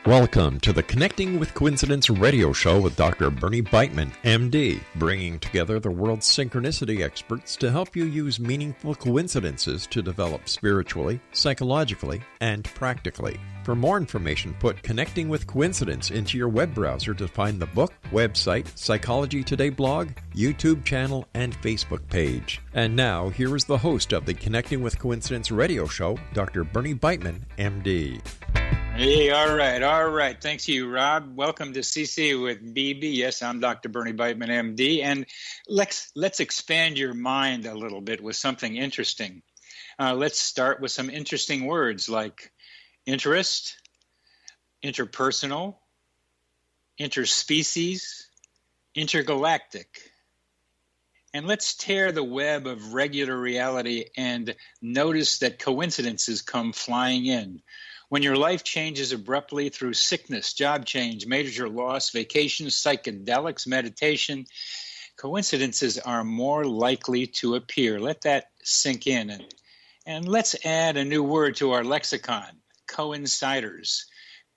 Welcome to the Connecting with Coincidence radio show with Dr. Bernie Beitman, MD, bringing together the world's synchronicity experts to help you use meaningful coincidences to develop spiritually, psychologically, and practically. For more information, put Connecting with Coincidence into your web browser to find the book, website, Psychology Today blog, YouTube channel, and Facebook page. And now, here is the host of the Connecting with Coincidence radio show, Dr. Bernie Beitman, MD. Hey, all right. Thanks to you, Rob. Welcome to CC with BB. Yes, I'm Dr. Bernie Beitman, MD, and let's expand your mind a little bit with something interesting. Let's start with some interesting words like interest, interpersonal, interspecies, intergalactic. And let's tear the web of regular reality and notice that coincidences come flying in. When your life changes abruptly through sickness, job change, major loss, vacations, psychedelics, meditation, coincidences are more likely to appear. Let that sink in. And let's add a new word to our lexicon, coinciders,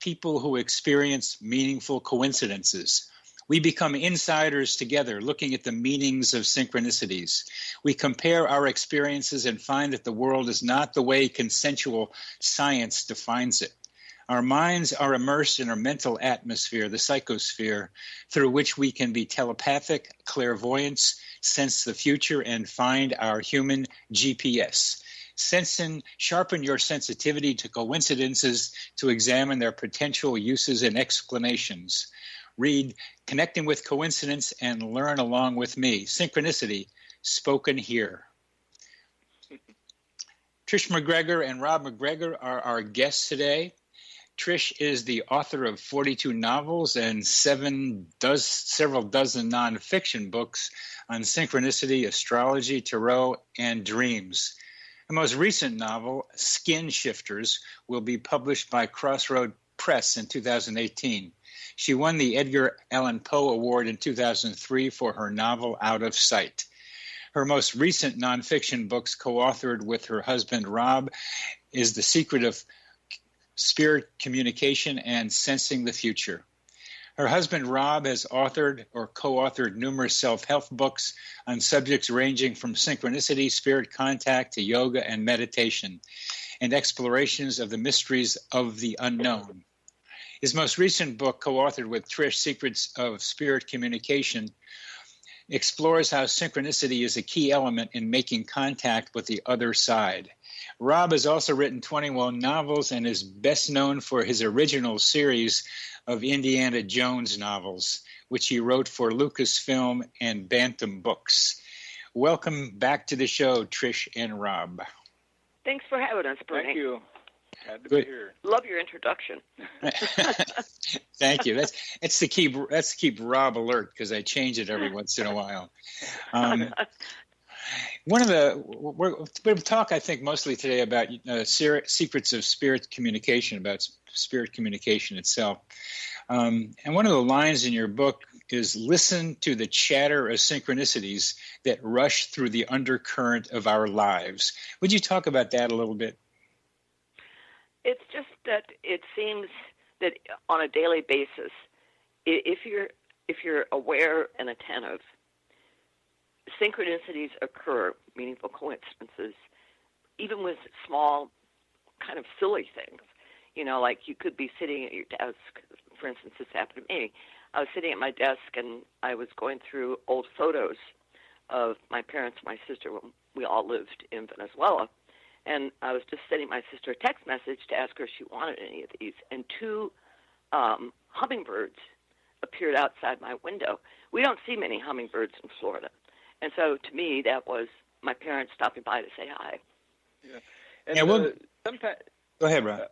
people who experience meaningful coincidences. We become insiders together, looking at the meanings of synchronicities. We compare our experiences and find that the world is not the way consensual science defines it. Our minds are immersed in a mental atmosphere, the psychosphere, through which we can be telepathic, clairvoyants, sense the future, and find our human GPS. Sense and sharpen your sensitivity to coincidences to examine their potential uses and explanations. Read Connecting with Coincidence and learn along with me. Synchronicity, spoken here. Trish MacGregor and Rob MacGregor are our guests today. Trish is the author of 42 novels and several dozen nonfiction books on synchronicity, astrology, tarot, and dreams. The most recent novel, Skin Shifters, will be published by Crossroad Press in 2018. She won the Edgar Allan Poe Award in 2003 for her novel Out of Sight. Her most recent nonfiction books, co-authored with her husband Rob, is The Secret of Spirit Communication and Sensing the Future. Her husband Rob has authored or co-authored numerous self-help books on subjects ranging from synchronicity, spirit contact, to yoga and meditation, and explorations of the mysteries of the unknown. His most recent book, co-authored with Trish, Secrets of Spirit Communication, explores how synchronicity is a key element in making contact with the other side. Rob has also written 21 novels and is best known for his original series of Indiana Jones novels, which he wrote for LucasFilm and Bantam Books. Welcome back to the show, Trish and Rob. Thanks for having us, Bernie. Thank you. Glad to Good. be here. Love your introduction. Thank you. That's to keep Rob alert, because I change it every once in a while. We'll talk, I think, mostly today about secrets of spirit communication, about spirit communication itself. And one of the lines in your book is, listen to the chatter of synchronicities that rush through the undercurrent of our lives. Would you talk about that a little bit? It's just that it seems that on a daily basis, if you're aware and attentive, synchronicities occur, meaningful coincidences, even with small, kind of silly things. You know, like you could be sitting at your desk. For instance, this happened to me. I was sitting at my desk and I was going through old photos of my parents and my sister when we all lived in Venezuela. And I was just sending my sister a text message to ask her if she wanted any of these. And two hummingbirds appeared outside my window. We don't see many hummingbirds in Florida. And so to me, that was my parents stopping by to say hi. Yeah. And sometimes, go ahead, Rob.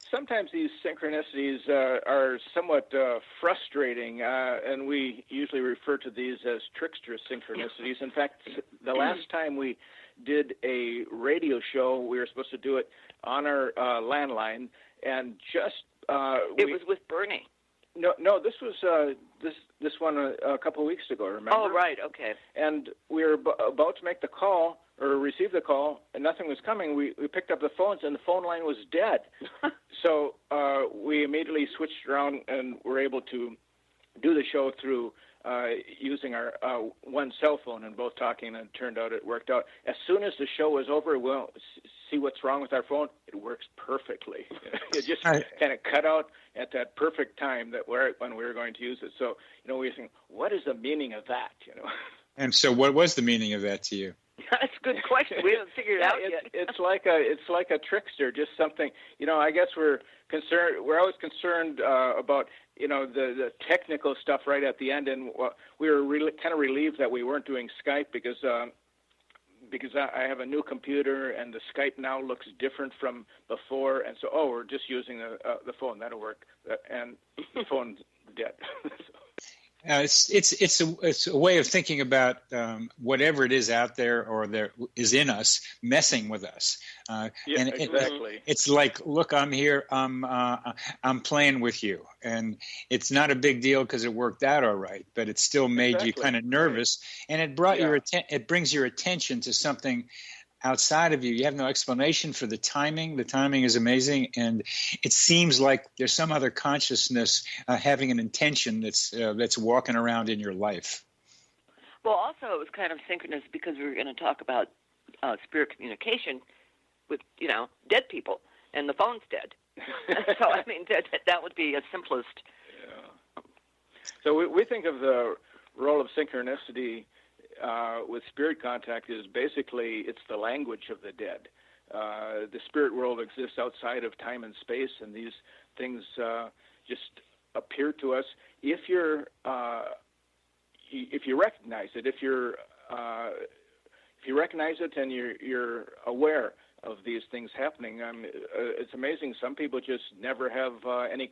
Sometimes these synchronicities are somewhat frustrating, and we usually refer to these as trickster synchronicities. In fact, the last time we did a radio show, we were supposed to do it on our landline, and just it was with Bernie. No, this was this one a couple of weeks ago. Remember? Oh, right, okay. And we were about to make the call or received the call and nothing was coming, we picked up the phones and the phone line was dead. So we immediately switched around and were able to do the show through using our one cell phone and both talking, and it turned out it worked out. As soon as the show was over, we'll see what's wrong with our phone. It works perfectly. It just kind of cut out at that perfect time when we were going to use it. So, we think, what is the meaning of that, And so what was the meaning of that to you? That's a good question. We haven't figured it out yet. It's like a trickster, just something. I guess we're always concerned about the technical stuff right at the end, and we were really kind of relieved that we weren't doing Skype because I have a new computer and the Skype now looks different from before, and so we're just using the phone. That'll work, and the phone's dead. It's a way of thinking about whatever it is out there or there is in us messing with us. Exactly. It's like, look, I'm here. I'm playing with you, and it's not a big deal because it worked out all right. But it still made you kind of nervous, and it brought it brings your attention to something outside of you. You have no explanation for the timing. The timing is amazing, and it seems like there's some other consciousness having an intention that's walking around in your life. Well, also it was kind of synchronous because we were going to talk about spirit communication with dead people, and the phone's dead. So I mean that would be a simplest. Yeah. So we think of the role of synchronicity with spirit contact is basically it's the language of the dead. The spirit world exists outside of time and space, and these things just appear to us if you recognize it. If you recognize it and you're aware of these things happening, it's amazing. Some people just never have any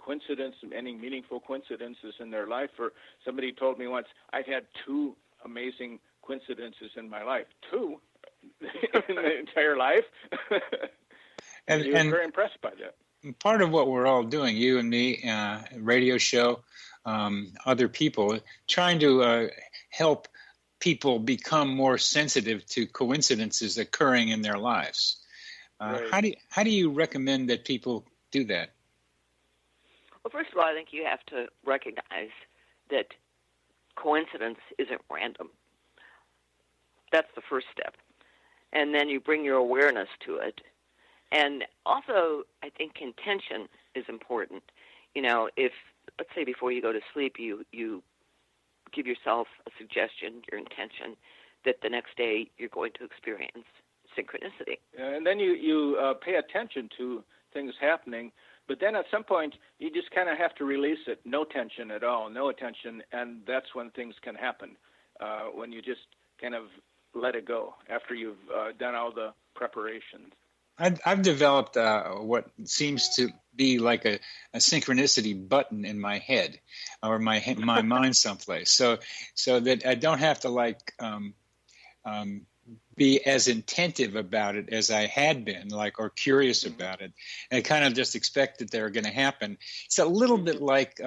meaningful coincidences in their life. Or somebody told me once, I've had 2 amazing coincidences in my life. 2 in the entire life. and very impressed by that. Part of what we're all doing, you and me, radio show, other people, trying to help people become more sensitive to coincidences occurring in their lives. Right. How do you recommend that people do that? Well, first of all, I think you have to recognize that coincidence isn't random. That's the first step. And then you bring your awareness to it. And also, I think intention is important. If, let's say before you go to sleep, you give yourself a suggestion, your intention, that the next day you're going to experience synchronicity. And then you pay attention to things happening, but then at some point you just kind of have to release it. No tension at all, no attention, and that's when things can happen, when you just kind of let it go after you've done all the preparations. I've developed what seems to be like a synchronicity button in my head or my mind someplace, so that I don't have to be as attentive about it as I had been, or curious about it. And I kind of just expect that they're going to happen. It's a little bit like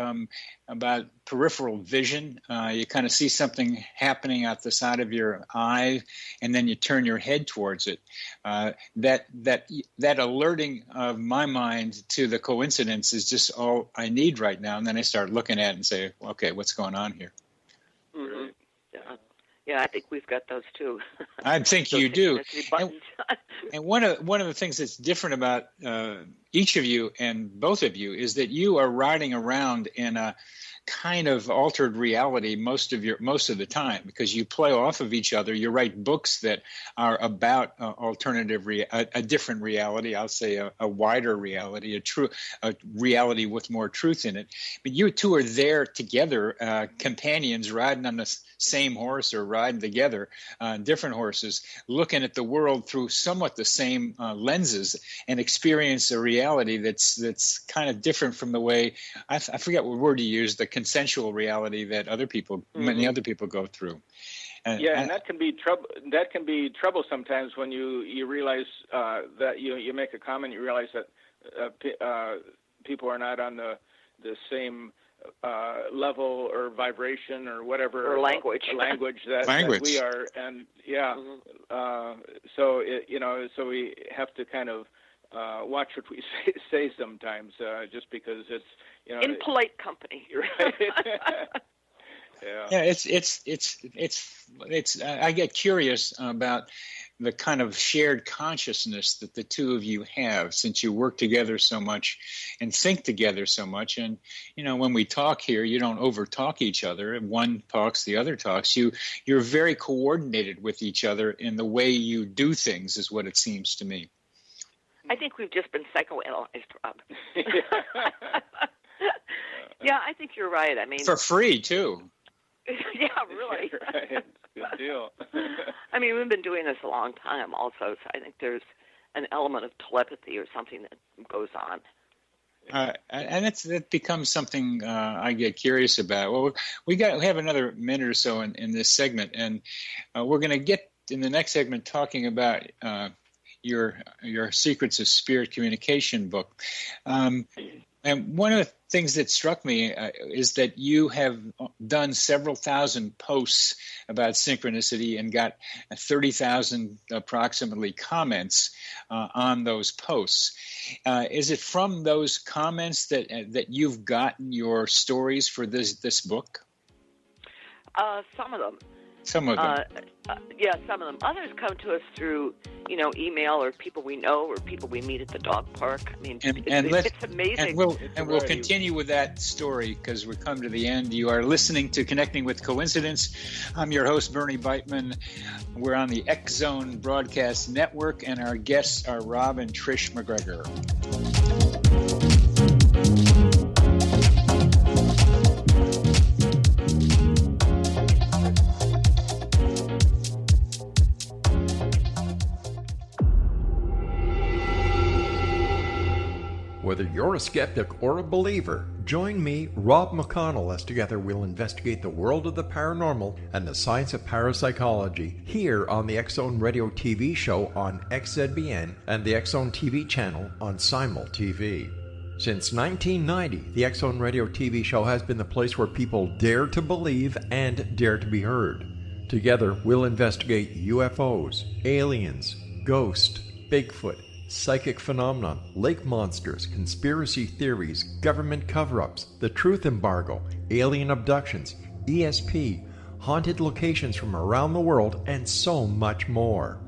about peripheral vision. You kind of see something happening out the side of your eye, and then you turn your head towards it. That alerting of my mind to the coincidence is just all I need right now. And then I start looking at it and say, okay, what's going on here? Mm-hmm. Yeah, I think we've got those too. I think you do. And one of the things that's different about each of you and both of you is that you are riding around in a kind of altered reality most of the time, because you play off of each other. You write books that are about a different reality. I'll say a wider reality, a reality with more truth in it. But you two are there together, companions riding on the same horse or riding together, different horses, looking at the world through somewhat the same lenses, and experience a reality that's kind of different from the way I forget what word you used, the consensual reality that many other people go through. And that can be trouble. That can be trouble sometimes when you realize that you make a comment. You realize that people are not on the same level or vibration or whatever, or language that we are, and so so we have to kind of watch what we say sometimes, just because it's in polite company. Right. Yeah, it's I get curious about the kind of shared consciousness that the two of you have, since you work together so much and think together so much. And when we talk here, you don't overtalk each other. One talks, the other talks. You're very coordinated with each other in the way you do things, is what it seems to me. I think we've just been psychoanalyzed, Rob. Yeah, I think you're right. I mean, for free too. Yeah, really. Right. Good deal. I mean, we've been doing this a long time also, so I think there's an element of telepathy or something that goes on. And it becomes something I get curious about. Well, we have another minute or so in this segment, and we're going to get in the next segment talking about your Secrets of Spirit Communication book. And one of the things that struck me is that you have done several thousand posts about synchronicity and got 30,000 approximately comments on those posts. Is it from those comments that you've gotten your stories for this book? Some of them. Some of them. Yeah, some of them. Others come to us through, email or people we know or people we meet at the dog park. I mean, it's amazing. And we'll continue with that story because we've come to the end. You are listening to Connecting with Coincidence. I'm your host, Bernie Beitman. We're on the X Zone Broadcast Network, and our guests are Rob and Trish MacGregor. Whether you're a skeptic or a believer, join me, Rob McConnell, as together we'll investigate the world of the paranormal and the science of parapsychology here on the X Zone Radio TV show on XZBN and the X Zone TV channel on Simul TV. Since 1990, the X Zone Radio TV show has been the place where people dare to believe and dare to be heard. Together, we'll investigate UFOs, aliens, ghosts, Bigfoot, psychic phenomenon, lake monsters, conspiracy theories, government cover-ups, the truth embargo, alien abductions, ESP, haunted locations from around the world, and so much more.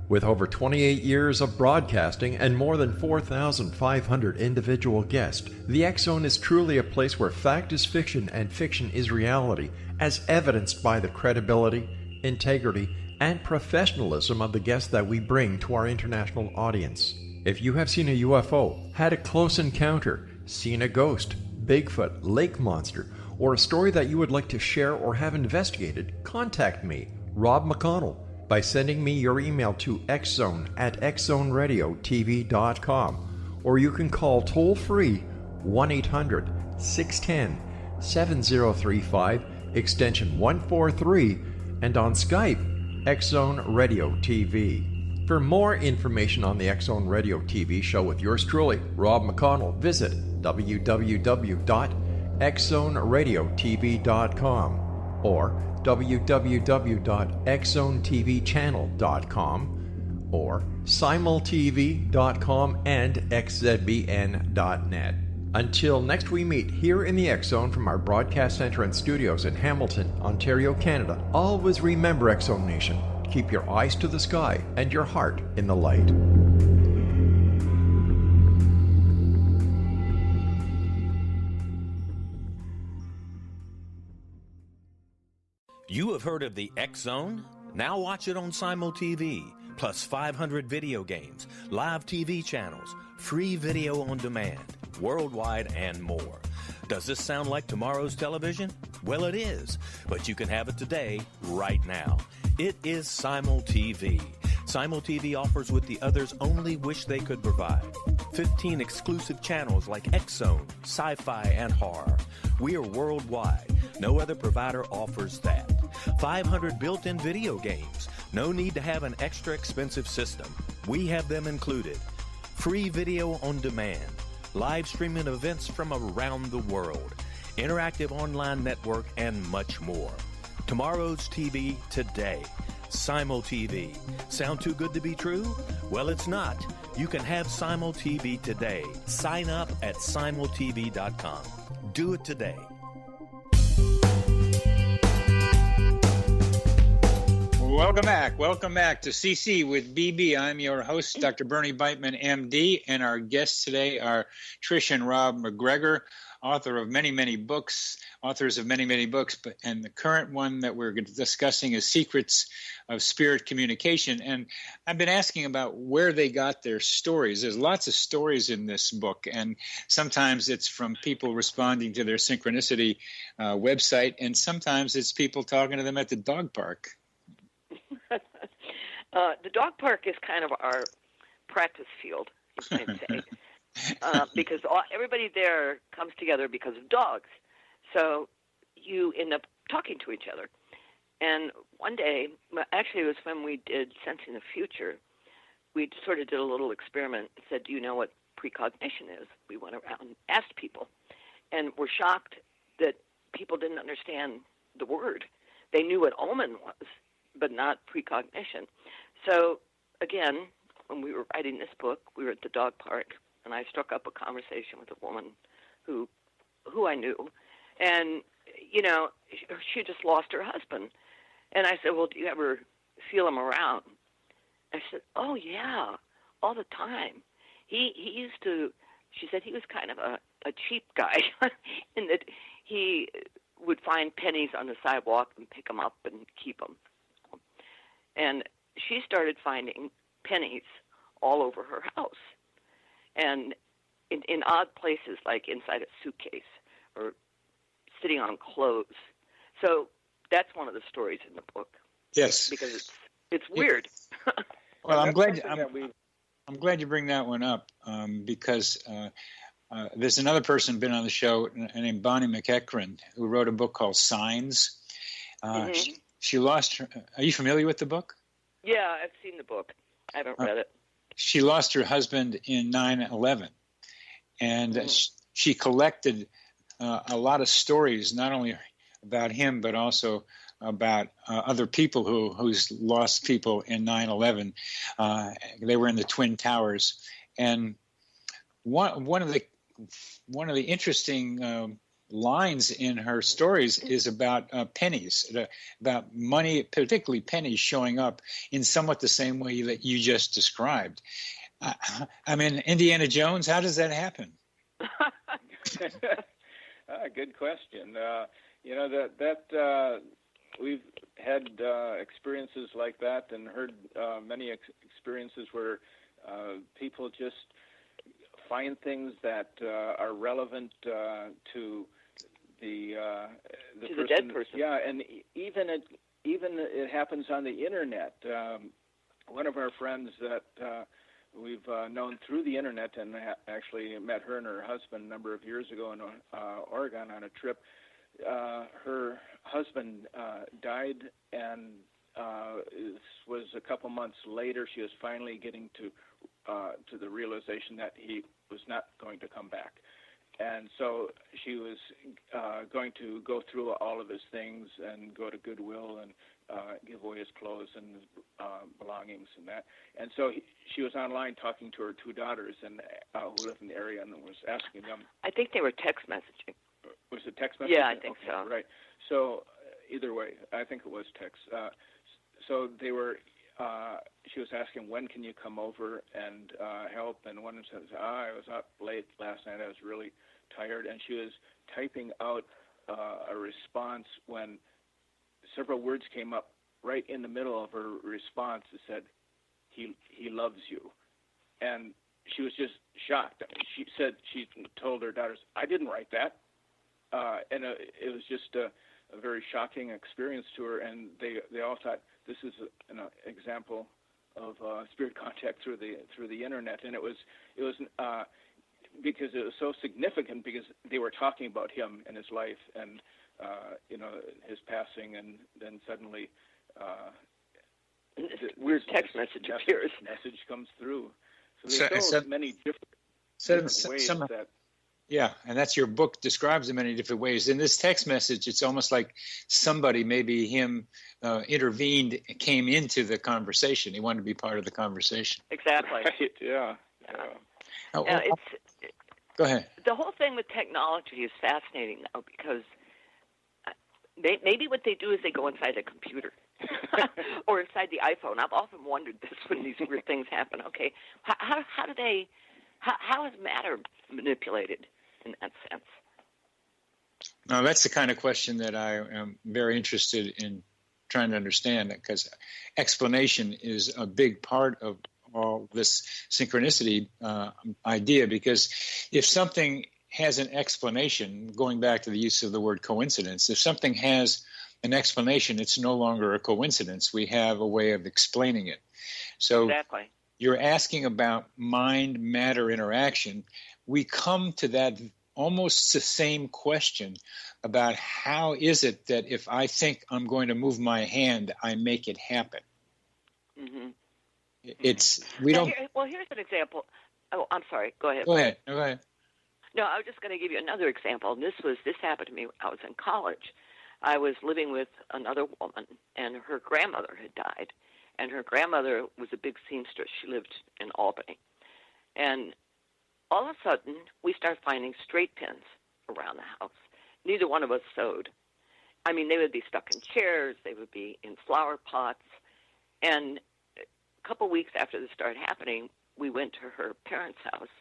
With over 28 years of broadcasting and more than 4,500 individual guests, the X Zone is truly a place where fact is fiction and fiction is reality, as evidenced by the credibility, integrity, and professionalism of the guests that we bring to our international audience. If you have seen a UFO, had a close encounter, seen a ghost, Bigfoot, lake monster, or a story that you would like to share or have investigated, contact me, Rob McConnell, by sending me your email to xzone@xzoneradiotv.com, or you can call toll-free 1-800-610-7035, extension 143, and on Skype, X Zone Radio TV. For more information on the X Zone Radio TV show with yours truly, Rob McConnell, visit www.xzoneradiotv.com or www.xzonetvchannel.com or simultv.com and xzbn.net. Until next we meet here in the X Zone from our broadcast center and studios in Hamilton, Ontario, Canada, always remember, X Zone Nation, keep your eyes to the sky and your heart in the light. You have heard of the X Zone? Now watch it on Simul TV, plus 500 video games, live TV channels, free video on demand, worldwide, and more. Does this sound like tomorrow's television? Well, it is, but you can have it today, right now. It is Simul TV. Simul TV offers what the others only wish they could provide. 15 exclusive channels like X Zone, sci-fi, and horror. We are worldwide. No other provider offers that. 500 built-in video games. No need to have an extra expensive system. We have them included. Free video on demand. Live streaming events from around the world. interactive online network, and much more. Tomorrow's TV today. Simul TV. Sound too good to be true? Well, it's not. You can have Simul TV today. Sign up at simultv.com. Do it today. Welcome back to CC with BB. I'm your host, Dr. Bernie Beitman, MD, and our guests today are Trish and Rob MacGregor, authors of many, many books, and the current one that we're discussing is Secrets of Spirit Communication. And I've been asking about where they got their stories. There's lots of stories in this book, and sometimes it's from people responding to their Synchronicity website, and sometimes it's people talking to them at the dog park. The dog park is kind of our practice field, you might say, because everybody there comes together because of dogs. So you end up talking to each other. And one day, actually it was when we did Sensing the Future, we sort of did a little experiment and said, do you know what precognition is? We went around and asked people, and were shocked that people didn't understand the word. They knew what omen was, but not precognition. So, again, when we were writing this book, we were at the dog park, and I struck up a conversation with a woman who I knew, and, you know, she just lost her husband. And I said, well, do you ever feel him around? I said, oh, yeah, all the time. He used to, she said he was kind of a cheap guy in that he would find pennies on the sidewalk and pick them up and keep them. And she started finding pennies all over her house, and in odd places, like inside a suitcase or sitting on clothes. So that's one of the stories in the book. Yes, because it's weird. Well, I'm glad you bring that one up because there's another person been on the show named Bonnie McEachran who wrote a book called Signs. She lost her. Are you familiar with the book? Yeah, I've seen the book. I haven't read it. She lost her husband in 9/11, and she collected a lot of stories, not only about him, but also about other people who's lost people in 9/11. They were in the Twin Towers, and one of the interesting lines in her stories is about pennies, about money, particularly pennies showing up in somewhat the same way that you just described. I mean, Indiana Jones, how does that happen? Good question. You know, that we've had experiences like that and heard many experiences where people just find things that are relevant to the dead person. Yeah, and even it happens on the internet. One of our friends that we've known through the internet, and actually met her and her husband a number of years ago in Oregon on a trip. Her husband died, and it was a couple months later she was finally getting to the realization that he was not going to come back. And so she was going to go through all of his things and go to Goodwill and give away his clothes and his belongings and that. And so she was online talking to her two daughters and who live in the area, and was asking them. I think they were text messaging. Was it text messaging? Yeah, I think so. Right. So either way, I think it was text. So they were. She was asking, when can you come over and help? And one says, I was up late last night. I was really tired. And she was typing out a response when several words came up right in the middle of her response. It said, he loves you. And she was just shocked. She said, she told her daughters, I didn't write that. And it was just a very shocking experience to her. And they all thought, this is an example of spirit contact through the internet, and it was because it was so significant because they were talking about him and his life and his passing, and then suddenly weird text message appears. Message comes through. So there's so many different ways that. Yeah, and that's your book describes in many different ways. In this text message, it's almost like somebody, maybe him, intervened, came into the conversation. He wanted to be part of the conversation. Exactly. Right, yeah. Oh, Now, go ahead. The whole thing with technology is fascinating, though, because maybe what they do is they go inside a computer or inside the iPhone. I've often wondered this when these weird things happen. Okay, how do they? How is matter manipulated in that sense? Now, that's the kind of question that I am very interested in trying to understand, because explanation is a big part of all this synchronicity idea, because if something has an explanation, going back to the use of the word coincidence, if something has an explanation, it's no longer a coincidence. We have a way of explaining it. So exactly. You're asking about mind-matter interaction. We come to that almost the same question about how is it that if I think I'm going to move my hand, I make it happen. Mm-hmm. Here's an example. Oh, I'm sorry. Go ahead. Go ahead. No, I was just going to give you another example. And this happened to me when I was in college. I was living with another woman, and her grandmother had died. And her grandmother was a big seamstress. She lived in Albany. And all of a sudden, we started finding straight pins around the house. Neither one of us sewed. I mean, they would be stuck in chairs. They would be in flower pots. And a couple weeks after this started happening, we went to her parents' house.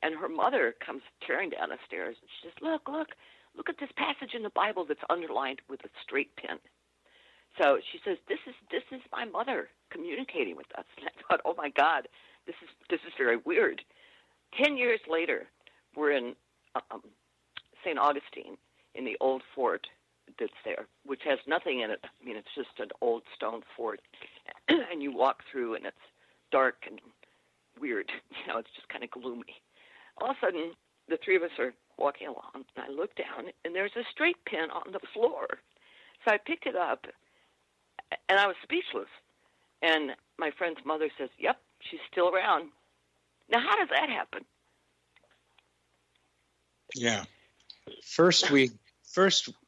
And her mother comes tearing down the stairs. And she says, look at this passage in the Bible that's underlined with a straight pin. So she says, this is my mother communicating with us. And I thought, oh my God, this is very weird. 10 years later, we're in St. Augustine in the old fort that's there, which has nothing in it. I mean, it's just an old stone fort. And you walk through, and it's dark and weird. It's just kind of gloomy. All of a sudden, the three of us are walking along, and I look down, and there's a straight pin on the floor. So I picked it up, and I was speechless. And my friend's mother says, yep, she's still around. Now, how does that happen? Yeah. First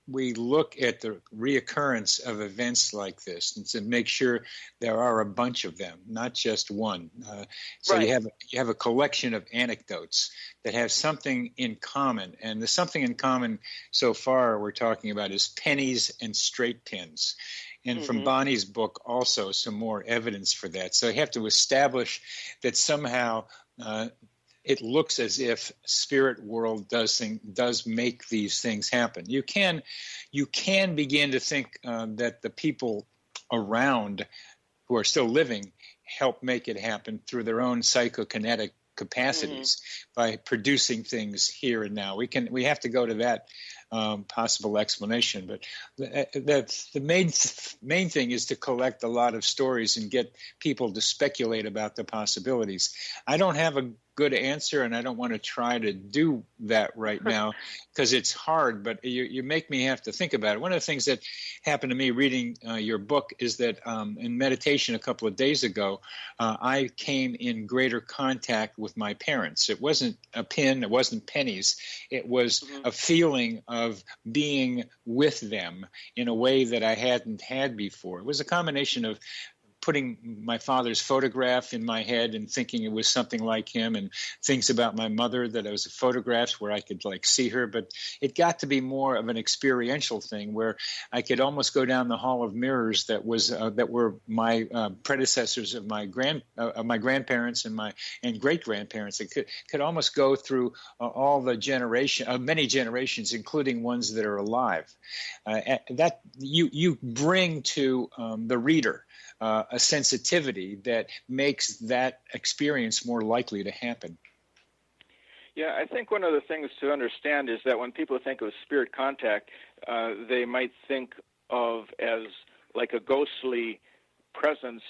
we look at the reoccurrence of events like this and to make sure there are a bunch of them, not just one. So right. you have a collection of anecdotes that have something in common, and the something in common so far we're talking about is pennies and straight pins. And from Bonnie's book also some more evidence for that. So you have to establish that somehow it looks as if spirit world does make these things happen. You can begin to think that the people around who are still living help make it happen through their own psychokinetic capacities by producing things here and now. We have to go to that possible explanation, but the main thing is to collect a lot of stories and get people to speculate about the possibilities. I don't have a good answer, and I don't want to try to do that right now because it's hard, but you make me have to think about it. One of the things that happened to me reading your book is that in meditation a couple of days ago, I came in greater contact with my parents. It wasn't a pin, it wasn't pennies, it was a feeling of being with them in a way that I hadn't had before. It was a combination of putting my father's photograph in my head and thinking it was something like him, and things about my mother that I was photographs where I could see her. But it got to be more of an experiential thing where I could almost go down the hall of mirrors that were my predecessors of my grandparents and great grandparents. It could almost go through all the many generations, including ones that are alive. That you bring to the reader a sensitivity that makes that experience more likely to happen. Yeah, I think one of the things to understand is that when people think of spirit contact, they might think of as like a ghostly presence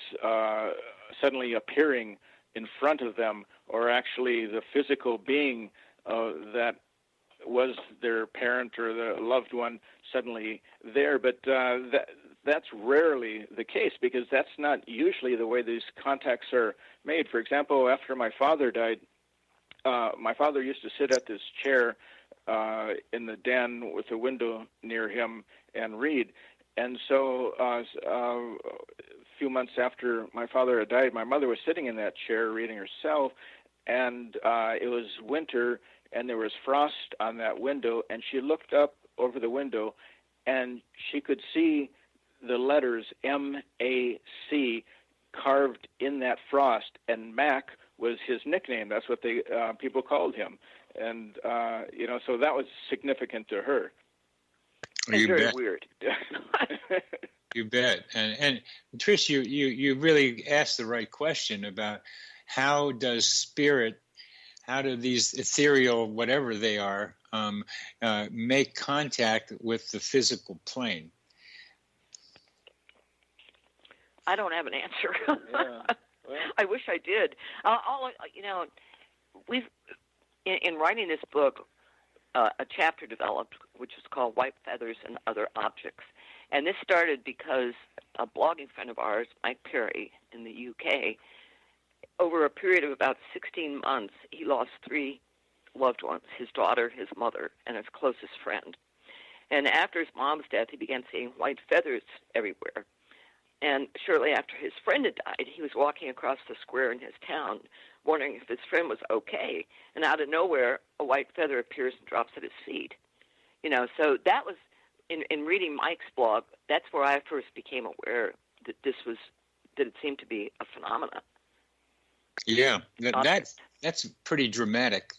suddenly appearing in front of them, or actually the physical being that was their parent or the loved one suddenly there. But that's rarely the case, because that's not usually the way these contacts are made. For example, after my father died, my father used to sit at this chair in the den with a window near him and read. And so a few months after my father had died, my mother was sitting in that chair reading herself, and it was winter, and there was frost on that window, and she looked up over the window, and she could see the letters M-A-C carved in that frost, and Mac was his nickname. That's what they people called him. And, so that was significant to her. It's very weird. You bet. And Trish, you really asked the right question about how do these ethereal, whatever they are, make contact with the physical plane? I don't have an answer. Yeah. Well, I wish I did. We've in writing this book, a chapter developed which is called White Feathers and Other Objects. And this started because a blogging friend of ours, Mike Perry, in the UK, over a period of about 16 months, he lost 3 loved ones, his daughter, his mother, and his closest friend. And after his mom's death, he began seeing white feathers everywhere. And shortly after his friend had died, he was walking across the square in his town, wondering if his friend was okay. And out of nowhere, a white feather appears and drops at his feet. So that was, in reading Mike's blog, that's where I first became aware that that it seemed to be a phenomenon. Yeah, that's pretty dramatic.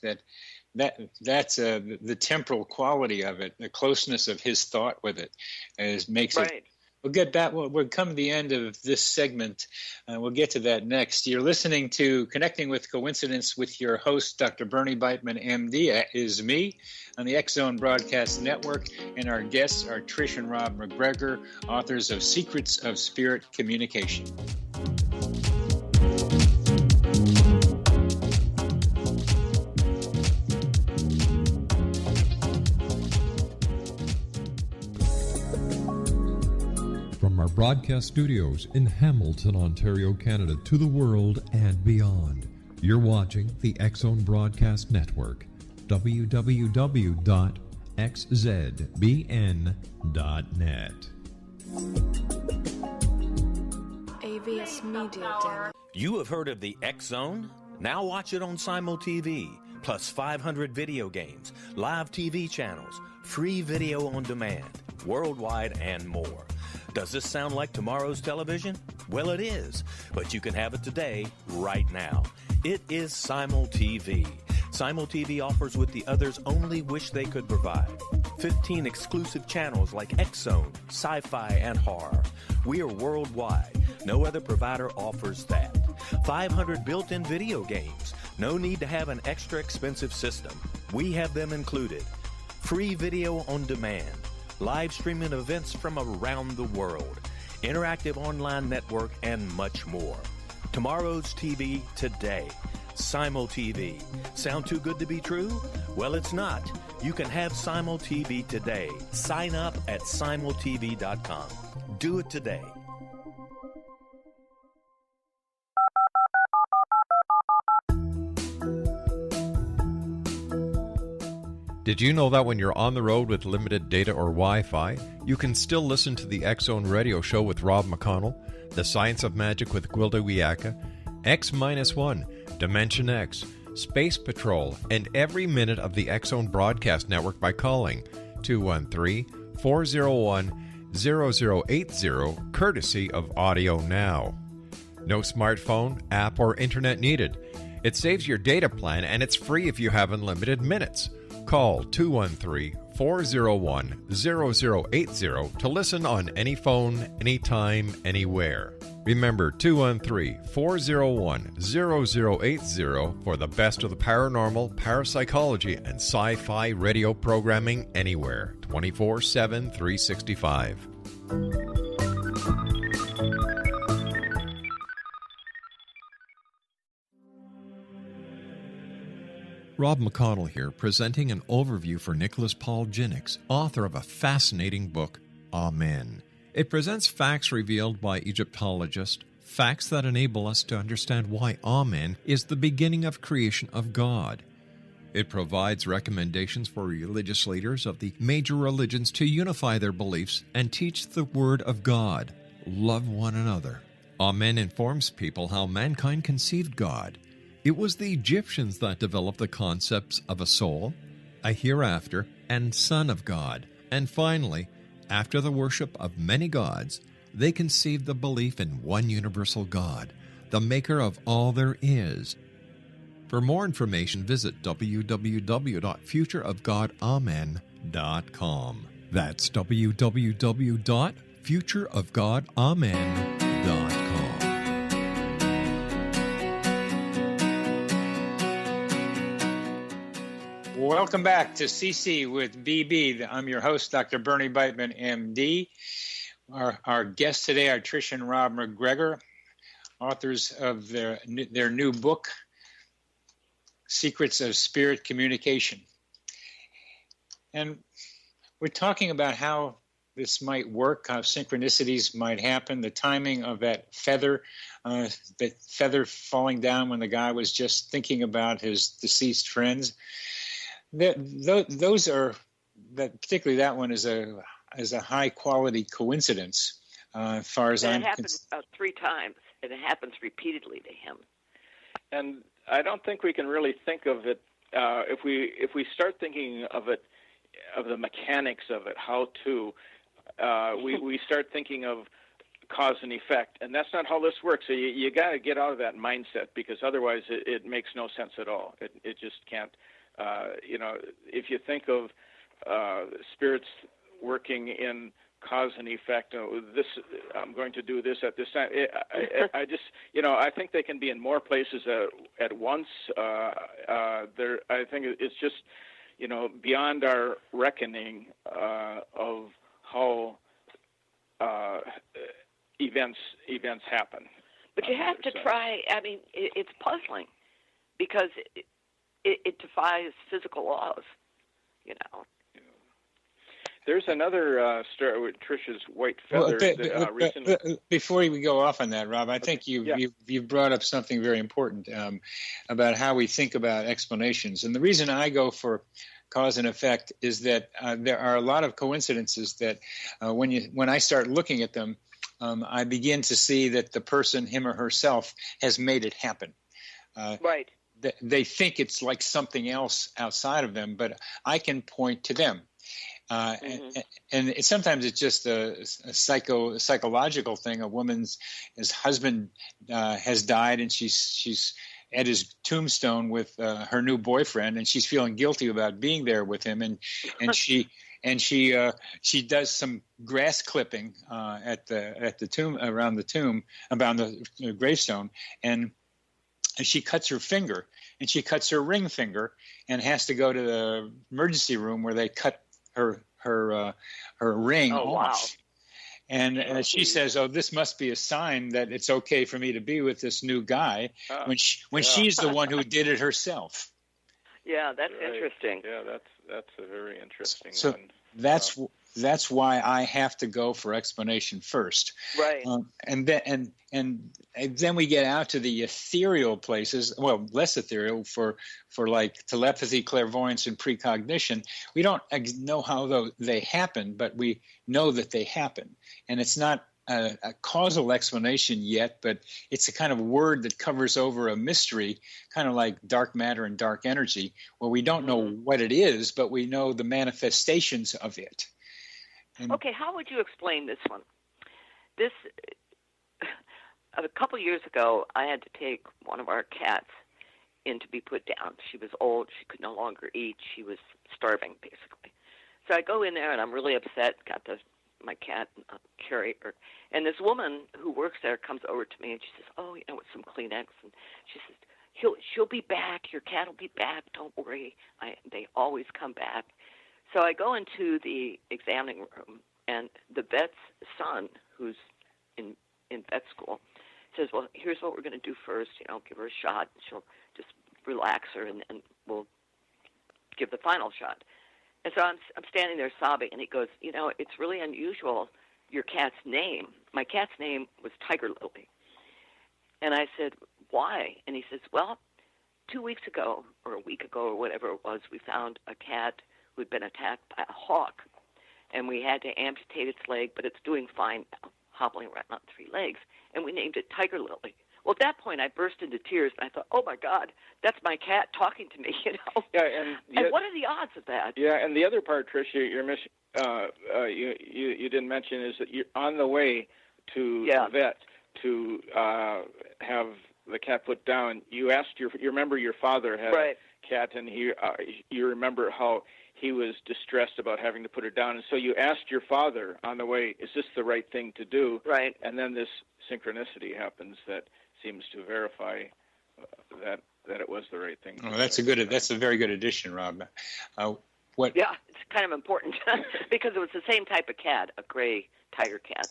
That's the temporal quality of it, the closeness of his thought with it, makes right. it. We'll get back. We'll come to the end of this segment. We'll get to that next. You're listening to Connecting with Coincidence with your host, Dr. Bernie Beitman, MD. That is me on the X-Zone Broadcast Network. And our guests are Trish and Rob MacGregor, authors of Secrets of Spirit Communication. From our broadcast studios in Hamilton, Ontario, Canada, to the world and beyond, you're watching the X-Zone Broadcast Network, www.xzbn.net. AVS Media Demo. You have heard of the X-Zone? Now watch it on SimulTV, plus 500 video games, live TV channels, free video on demand, worldwide, and more. Does this sound like tomorrow's television? Well, it is, but you can have it today, right now. It is SimulTV. SimulTV offers what the others only wish they could provide. 15 exclusive channels like X-Zone, sci-fi, and horror. We are worldwide. No other provider offers that. 500 built-in video games. No need to have an extra expensive system. We have them included. Free video on demand. Live streaming events from around the world, interactive online network, and much more. Tomorrow's TV today. SimulTV. Sound too good to be true? Well, it's not. You can have SimulTV today. Sign up at simultv.com. Do it today. Did you know that when you're on the road with limited data or Wi-Fi, you can still listen to the X-Zone Radio Show with Rob McConnell, The Science of Magic with Gwilda Wiyaka, X-1, Dimension X, Space Patrol, and every minute of the X-Zone Broadcast Network by calling 213-401-0080, courtesy of Audio Now. No smartphone, app, or internet needed. It saves your data plan, and it's free if you have unlimited minutes. Call 213-401-0080 to listen on any phone, anytime, anywhere. Remember 213-401-0080 for the best of the paranormal, parapsychology, and sci-fi radio programming anywhere, 24/7, 365. Rob McConnell here, presenting an overview for Nicholas Paul Jennings, author of a fascinating book, Amen. It presents facts revealed by Egyptologists, facts that enable us to understand why Amen is the beginning of creation of God. It provides recommendations for religious leaders of the major religions to unify their beliefs and teach the Word of God. Love one another. Amen informs people how mankind conceived God. It was the Egyptians that developed the concepts of a soul, a hereafter, and Son of God. And finally, after the worship of many gods, they conceived the belief in one universal God, the maker of all there is. For more information, visit www.futureofgodamen.com. That's www.futureofgodamen.com. Welcome back to CC with BB. I'm your host, Dr. Bernie Beitman, MD. Our guests today are Trish and Rob MacGregor, authors of their new book, Secrets of Spirit Communication. And we're talking about how this might work, how synchronicities might happen, the timing of that feather falling down when the guy was just thinking about his deceased friends. Those are, particularly that one is a high quality coincidence, as far as I'm concerned. It happened about 3 times, and it happens repeatedly to him. And I don't think we can really think of it if we start thinking of it, of the mechanics of it, how to. We start thinking of cause and effect, and that's not how this works. So you got to get out of that mindset, because otherwise it makes no sense at all. It just can't. If you think of spirits working in cause and effect, this I'm going to do this at this time. I just, I think they can be in more places at once. I think it's just, beyond our reckoning of how events happen. But you have to try. I mean, it's puzzling because it defies physical laws, There's another story with Trish's white feather recently. Before we go off on that, Rob, I think you've brought up something very important about how we think about explanations. And the reason I go for cause and effect is that there are a lot of coincidences that when I start looking at them, I begin to see that the person, him or herself, has made it happen. Right. They think it's like something else outside of them, but I can point to them. And sometimes it's just a psychological thing. A woman's husband has died, and she's at his tombstone with her new boyfriend, and she's feeling guilty about being there with him, and she does some grass clipping at the tomb, around the gravestone, and she cuts her finger, and she cuts her ring finger, and has to go to the emergency room where they cut her ring off. Wow. And she says, "Oh, this must be a sign that it's okay for me to be with this new guy," when she's the one who did it herself. Yeah, that's interesting. Yeah, that's a very interesting one. That's why I have to go for explanation first. Right. And then we get out to the ethereal places. Well, less ethereal for like telepathy, clairvoyance, and precognition. We don't know how they happen, but we know that they happen. And it's not a causal explanation yet, but it's a kind of word that covers over a mystery, kind of like dark matter and dark energy, where we don't know what it is, but we know the manifestations of it. Okay, how would you explain this one? This, a couple years ago, I had to take one of our cats in to be put down. She was old. She could no longer eat. She was starving, basically. So I go in there, and I'm really upset, got my cat carrier. And this woman who works there comes over to me, and she says, with some Kleenex. And she says, she'll be back. Your cat will be back. Don't worry. They always come back. So I go into the examining room, and the vet's son, who's in vet school, says, "Well, here's what we're going to do first. Give her a shot. And she'll just relax her, and we'll give the final shot." And so I'm standing there sobbing, and he goes, "It's really unusual. Your cat's name. My cat's name was Tiger Lily." And I said, "Why?" And he says, "Well, 2 weeks ago, or a week ago, or whatever it was, we found a cat who had been attacked by a hawk, and we had to amputate its leg, but it's doing fine now, hobbling around on 3 legs, and we named it Tiger Lily. Well, at that point, I burst into tears, and I thought, oh, my God, that's my cat talking to me, you know? Yeah, and what are the odds of that? Yeah, and the other part, Trish, you didn't mention is that you're on the way to the vet to have the cat put down. You asked you remember your father had a cat, and you remember how he was distressed about having to put her down, and so you asked your father on the way, is this the right thing to do? Right. And then this synchronicity happens that seems to verify that it was the right thing. Oh, that's a very good addition, Rob. Yeah, it's kind of important because it was the same type of cat, a gray tiger cat.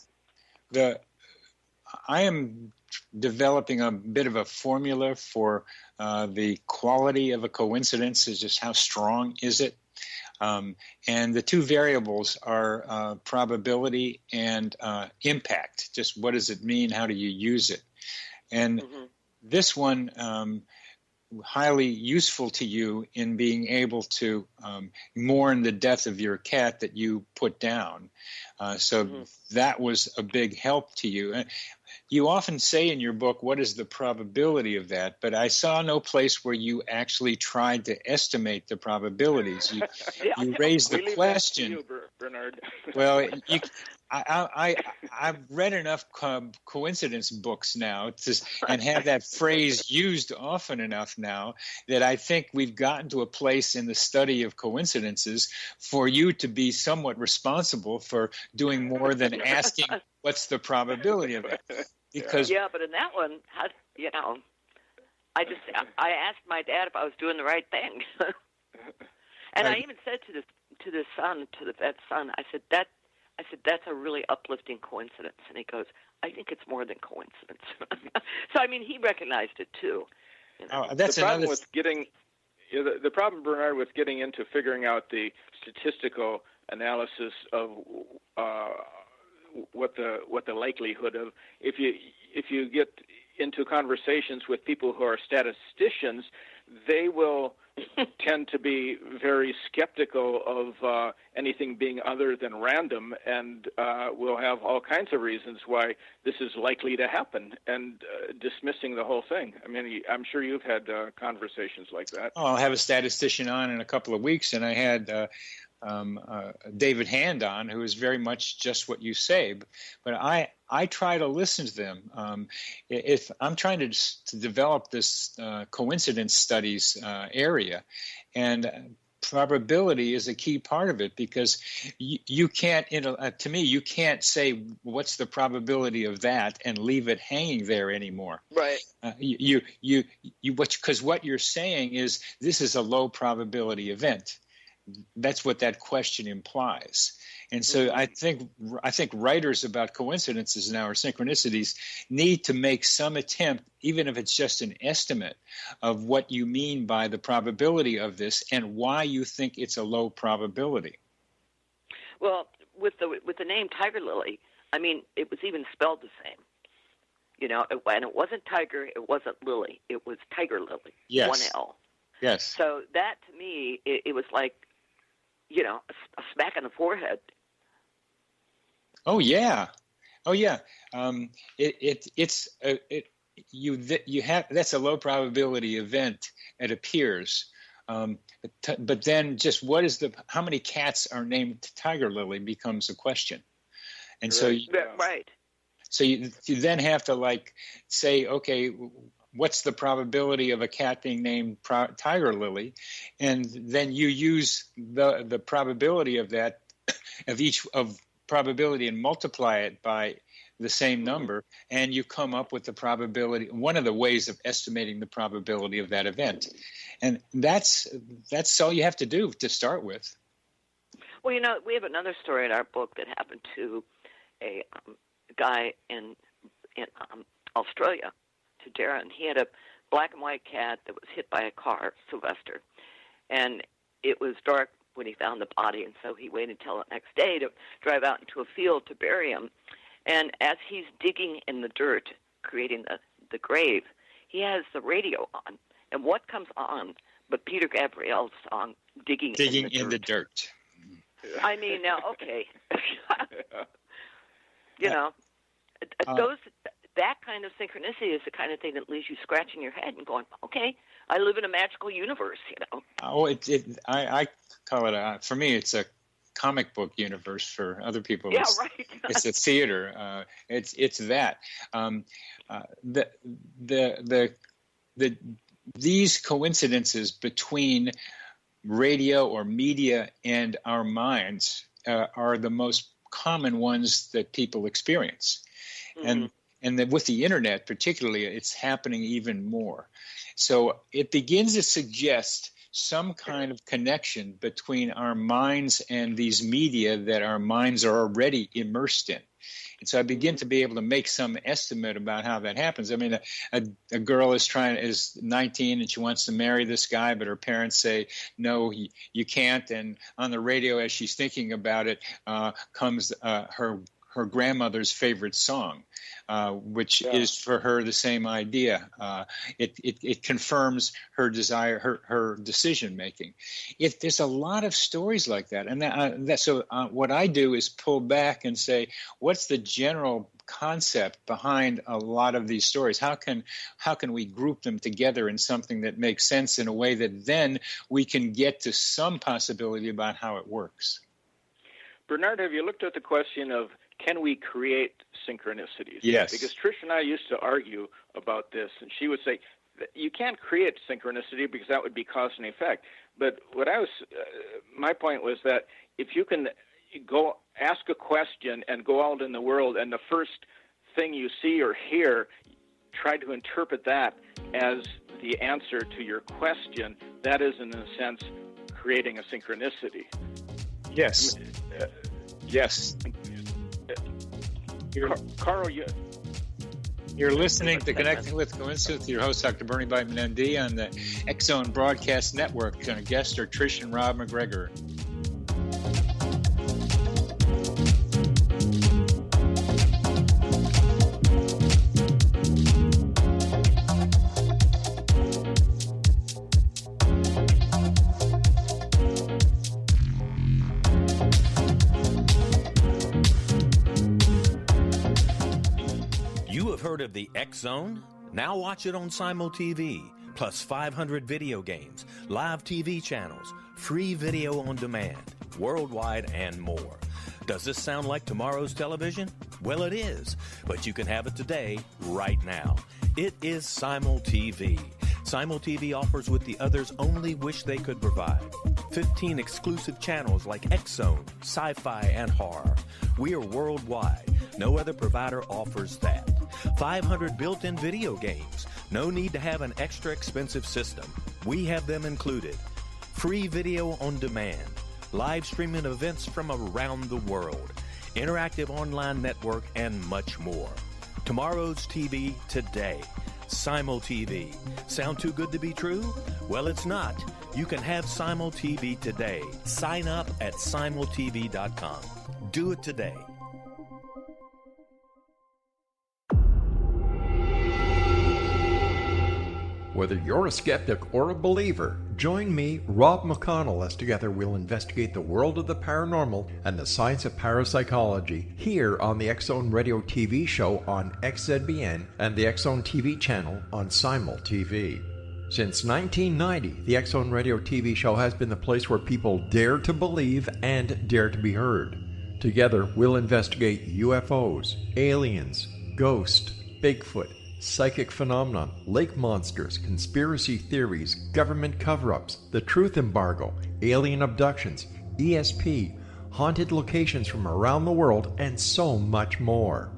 I am developing a bit of a formula for the quality of a coincidence. Is just how strong is it? And the 2 variables are probability and impact. Just what does it mean? How do you use it? And this one, highly useful to you in being able to mourn the death of your cat that you put down. So that was a big help to you. You often say in your book, what is the probability of that? But I saw no place where you actually tried to estimate the probabilities. You raised the question. You, Bernard. Well, I've read enough coincidence books now and have that phrase used often enough now that I think we've gotten to a place in the study of coincidences for you to be somewhat responsible for doing more than asking what's the probability of it. Because but in that one, I asked my dad if I was doing the right thing, and I even said to the vet's son, I said that's a really uplifting coincidence, and he goes, I think it's more than coincidence. So I mean, he recognized it too. You know? That's the problem with getting the problem, Bernard, with getting into figuring out the statistical analysis of what the likelihood of if you get into conversations with people who are statisticians, they will tend to be very skeptical of anything being other than random, and will have all kinds of reasons why this is likely to happen, and dismissing the whole thing. I mean, I'm sure you've had conversations like that. Oh, I'll have a statistician on in a couple of weeks, and I had David Hand on, who is very much just what you say. But I try to listen to them. If I'm trying to develop this coincidence studies area, and probability is a key part of it, because you can't, to me, you can't say what's the probability of that and leave it hanging there anymore. Right. Because what you're saying is this is a low probability event. That's what that question implies. And so I think writers about coincidences now, or synchronicities, need to make some attempt, even if it's just an estimate, of what you mean by the probability of this and why you think it's a low probability. Well, with the name Tiger Lily, I mean, it was even spelled the same. You know, and it wasn't Tiger, it wasn't Lily, it was Tiger Lily. Yes. 1 L. Yes. So that, to me, it was like, you know, a smack in the forehead. Oh yeah. That's a low probability event. It appears, but then just how many cats are named Tiger Lily becomes a question, and so right. So you then have to say, okay, what's the probability of a cat being named Tiger Lily? And then you use the probability of that, of probability, and multiply it by the same number, and you come up with the probability, one of the ways of estimating the probability of that event. And that's all you have to do to start with. Well, you know, we have another story in our book that happened to a guy in Australia, to Darren. He had a black and white cat that was hit by a car, Sylvester, and it was dark when he found the body, and so he waited until the next day to drive out into a field to bury him. And as he's digging in the dirt, creating the grave, he has the radio on, And what comes on but Peter Gabriel's song, Digging in the Dirt. I mean, now, okay. That kind of synchronicity is the kind of thing that leaves you scratching your head and going, okay, I live in a magical universe, I call it, for me, it's a comic book universe. For other people, it's a theater. It's that. These coincidences between radio or media and our minds are the most common ones that people experience. Mm-hmm. And with the internet particularly, it's happening even more. So it begins to suggest some kind of connection between our minds and these media that our minds are already immersed in. And so I begin to be able to make some estimate about how that happens. I mean, a girl is 19 and she wants to marry this guy, but her parents say, no, you can't. And on the radio, as she's thinking about it, comes her grandmother's favorite song, which is for her the same idea. It confirms her desire, her decision making. There's a lot of stories like that, and so what I do is pull back and say, what's the general concept behind a lot of these stories? How can we group them together in something that makes sense in a way that then we can get to some possibility about how it works? Bernard, have you looked at the question of can we create synchronicities? Yes. Because Trish and I used to argue about this, and she would say, you can't create synchronicity because that would be cause and effect. But my point was that if you can go ask a question and go out in the world, and the first thing you see or hear, try to interpret that as the answer to your question, that is, in a sense, creating a synchronicity. Yes. Yes. Carl, you're listening to Connecting with Coincidence with your host, Dr. Bernie Beitman, MD, on the X-Zone Broadcast Network. Our guests are Trish and Rob MacGregor. Heard of the X-Zone? Now watch it on Simul TV, plus 500 video games, live TV channels, free video on demand, worldwide, and more. Does this sound like tomorrow's television? Well, it is, but you can have it today, right now. It is Simul TV. Simul TV offers what the others only wish they could provide. 15 exclusive channels like X-Zone, Sci-Fi, and Horror. We are worldwide. No other provider offers that. 500 built-in video games. No need to have an extra expensive system. We have them included. Free video on demand. Live streaming events from around the world. Interactive online network, and much more. Tomorrow's TV today. Simul TV. Sound too good to be true? Well, it's not. You can have Simul TV today. Sign up at simultv.com. Do it today. Whether you're a skeptic or a believer, join me, Rob McConnell, as together we'll investigate the world of the paranormal and the science of parapsychology here on the X-Zone Radio TV show on XZBN and the X-Zone TV channel on Simul TV. Since 1990, the X-Zone Radio TV show has been the place where people dare to believe and dare to be heard. Together, we'll investigate UFOs, aliens, ghosts, Bigfoot, psychic phenomenon, lake monsters, conspiracy theories, government cover-ups, the truth embargo, alien abductions, ESP, haunted locations from around the world, and so much more.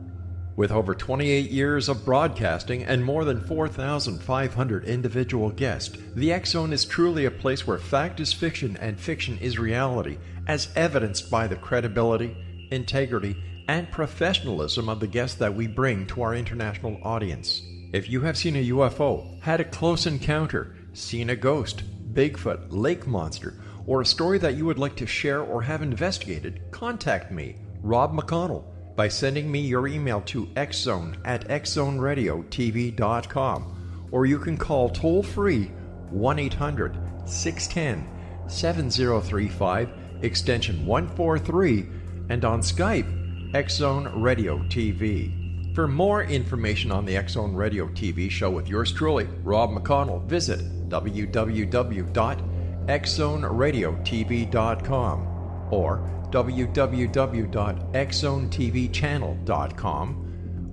With over 28 years of broadcasting and more than 4,500 individual guests, the X-Zone is truly a place where fact is fiction and fiction is reality, as evidenced by the credibility, integrity, and professionalism of the guests that we bring to our international audience. If you have seen a UFO, had a close encounter, seen a ghost, Bigfoot, lake monster, or a story that you would like to share or have investigated, contact me, Rob McConnell, by sending me your email to xzone@xzoneradiotv.com, or you can call toll-free 1-800-610-7035, extension 143, and on Skype, X-Zone Radio TV. For more information on the X-Zone Radio TV show with yours truly, Rob McConnell, visit www.xzoneradiotv.com or www.xzonetvchannel.com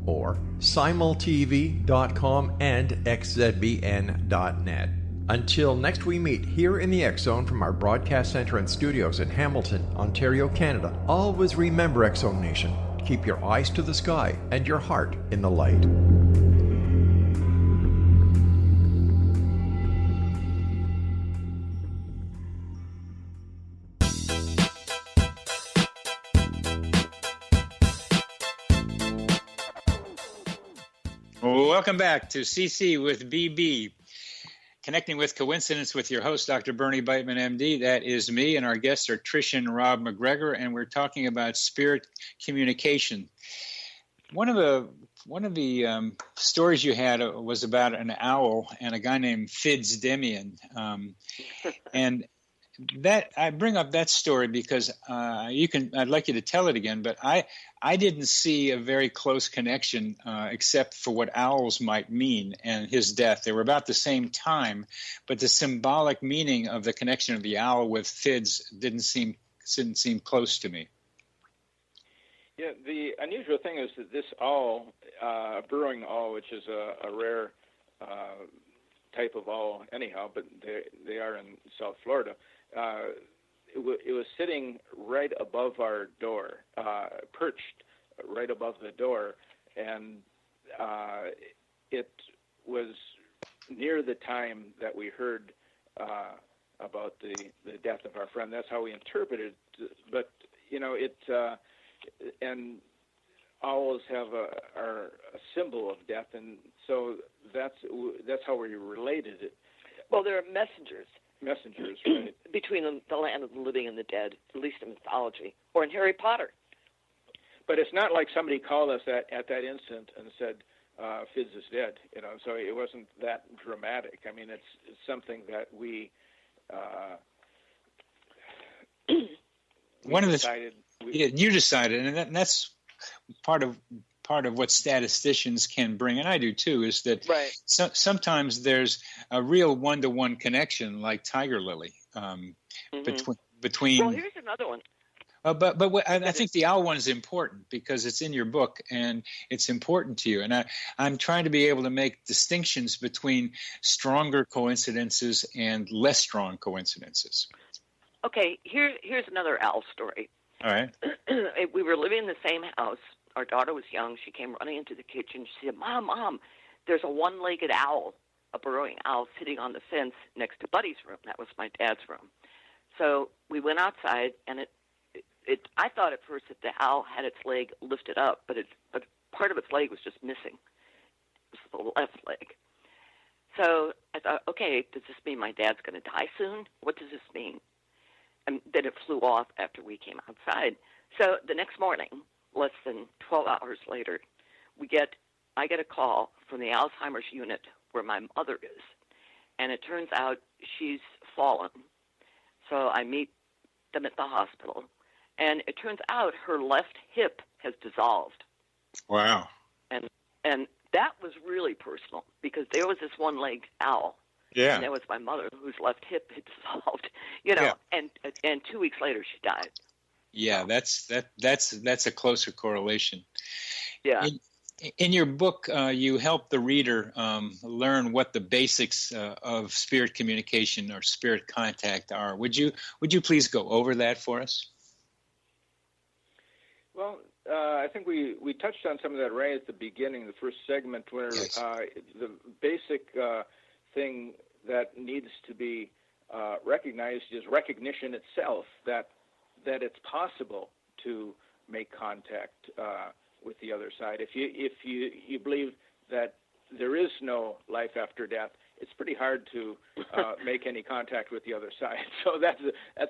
or simultv.com and xzbn.net. Until next we meet here in the X-Zone from our broadcast center and studios in Hamilton, Ontario, Canada, always remember, X-Zone Nation, keep your eyes to the sky and your heart in the light. Welcome back to CC with BB, Connecting with Coincidence with your host, Dr. Bernie Beitman, MD. That is me, and our guests are Trish and Rob MacGregor, and we're talking about spirit communication. One of the stories you had was about an owl and a guy named Fitz Demian, and that I bring up that story because I'd like you to tell it again, but I didn't see a very close connection except for what owls might mean and his death. They were about the same time, but the symbolic meaning of the connection of the owl with Fitz didn't seem close to me. Yeah, the unusual thing is that this owl, burrowing owl, which is a rare type of owl anyhow, but they are in South Florida. It was sitting right above our door, perched right above the door, and it was near the time that we heard about the death of our friend. That's how we interpreted it. But and owls are a symbol of death, and so that's how we related it. Well, they're messengers. Messengers, right? Between the land of the living and the dead, at least in mythology, or in Harry Potter. But it's not like somebody called us at that instant and said, Fitz is dead, so it wasn't that dramatic. I mean, it's something that we decided. You decided, and that's part of what statisticians can bring, and I do too, is that sometimes there's a real one-to-one connection, like Tiger Lily, between. Well, here's another one. But I think the owl one is important because it's in your book and it's important to you. And I'm trying to be able to make distinctions between stronger coincidences and less strong coincidences. Okay, here's another owl story. All right. We were living in the same house. Our daughter was young. She came running into the kitchen. She said, Mom, there's a one-legged owl, a burrowing owl, sitting on the fence next to Buddy's room. That was my dad's room. So we went outside, and I thought at first that the owl had its leg lifted up, but part of its leg was just missing. It was the left leg. So I thought, okay, does this mean my dad's going to die soon? What does this mean? And then it flew off after we came outside. So the next morning, less than 12 hours later, I get a call from the Alzheimer's unit where my mother is, and it turns out she's fallen. So I meet them at the hospital, and it turns out her left hip has dissolved. Wow. And that was really personal because there was this one-legged owl. Yeah. And there was my mother whose left hip had dissolved, and 2 weeks later she died. Yeah, that's a closer correlation. Yeah. In your book, you help the reader learn what the basics of spirit communication or spirit contact are. Would you please go over that for us? Well, I think we touched on some of that right at the beginning, the first segment, where yes. The basic thing that needs to be recognized is recognition itself, that it's possible to make contact with the other side. If you believe that there is no life after death, it's pretty hard to make any contact with the other side. So that's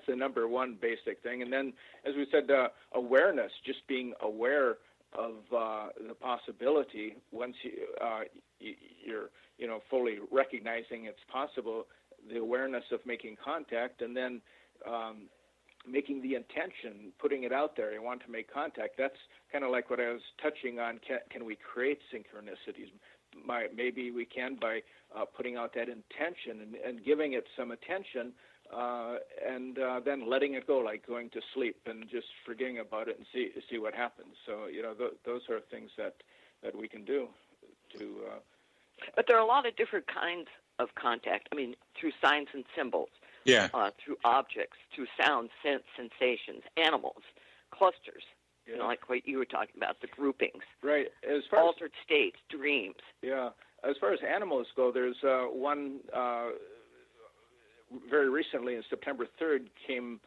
the number one basic thing. And then, as we said, awareness, just being aware of the possibility. Once you're fully recognizing it's possible, the awareness of making contact, and then making the intention, putting it out there. I want to make contact. That's kind of like what I was touching on. Can we create synchronicities? Maybe we can by putting out that intention and giving it some attention, and then letting it go, like going to sleep and just forgetting about it and see what happens. So, those are things that we can do to. But there are a lot of different kinds of contact. I mean, through signs and symbols. Yeah. Through objects, through sound, sense, sensations, animals, clusters. Yeah. Like what you were talking about, the groupings. Right. As far altered states, dreams. Yeah. As far as animals go, there's one very recently, in September 3rd, came